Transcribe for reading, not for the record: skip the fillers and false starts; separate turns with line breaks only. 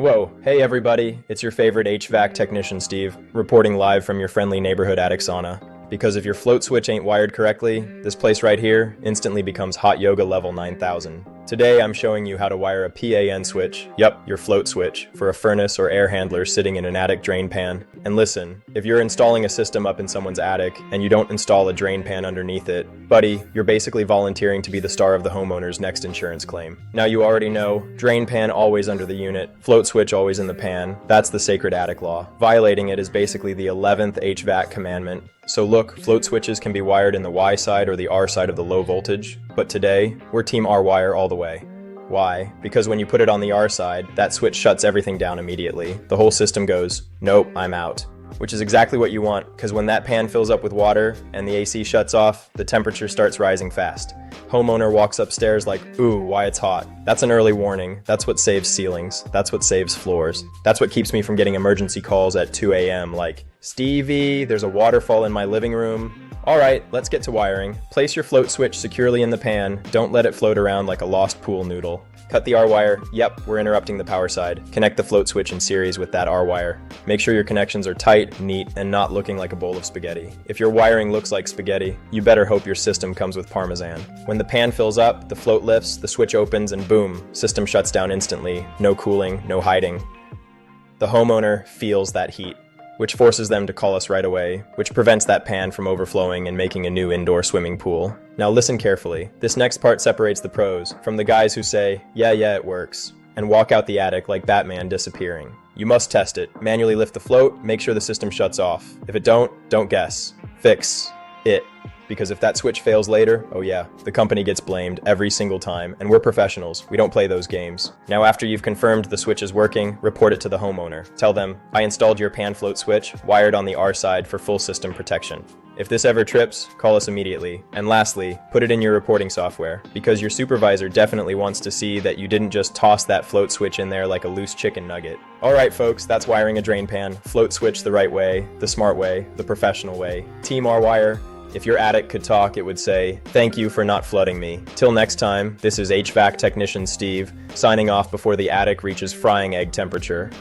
Whoa, hey everybody, it's your favorite HVAC technician Steve, reporting live from your friendly neighborhood attic sauna. Because if your float switch ain't wired correctly, this place right here instantly becomes hot yoga level 9000. Today I'm showing you how to wire a PAN switch, yup, your float switch, for a furnace or air handler sitting in an attic drain pan. And listen, if you're installing a system up in someone's attic and you don't install a drain pan underneath it, buddy, you're basically volunteering to be the star of the homeowner's next insurance claim. Now you already know, drain pan always under the unit, float switch always in the pan. That's the sacred attic law. Violating it is basically the 11th HVAC commandment. So look, float switches can be wired in the Y side or the R side of the low voltage, but today, we're Team R wire all the way. Why? Because when you put it on the R side, that switch shuts everything down immediately. The whole system goes, nope, I'm out. Which is exactly what you want, because when that pan fills up with water and the AC shuts off, the temperature starts rising fast. Homeowner walks upstairs like, ooh, why it's hot. That's an early warning. That's what saves ceilings. That's what saves floors. That's what keeps me from getting emergency calls at 2 a.m. like, Stevie, there's a waterfall in my living room. Alright, let's get to wiring. Place your float switch securely in the pan. Don't let it float around like a lost pool noodle. Cut the R wire. Yep, we're interrupting the power side. Connect the float switch in series with that R wire. Make sure your connections are tight, neat, and not looking like a bowl of spaghetti. If your wiring looks like spaghetti, you better hope your system comes with Parmesan. When the pan fills up, the float lifts, the switch opens, and boom, system shuts down instantly. No cooling, no hiding. The homeowner feels that heat, which forces them to call us right away, which prevents that pan from overflowing and making a new indoor swimming pool. Now listen carefully. This next part separates the pros from the guys who say, yeah, it works, and walk out the attic like Batman disappearing. You must test it. Manually lift the float, make sure the system shuts off. If it don't guess. Fix it. Because if that switch fails later, oh yeah, the company gets blamed every single time, and we're professionals, we don't play those games. Now after you've confirmed the switch is working, report it to the homeowner. Tell them, I installed your pan float switch, wired on the R side for full system protection. If this ever trips, call us immediately. And lastly, put it in your reporting software, because your supervisor definitely wants to see that you didn't just toss that float switch in there like a loose chicken nugget. Alright folks, that's wiring a drain pan. Float switch the right way, the smart way, the professional way. Team R Wire. If your attic could talk, it would say, thank you for not flooding me. Till next time, this is HVAC Technician Steve, signing off before the attic reaches frying egg temperature.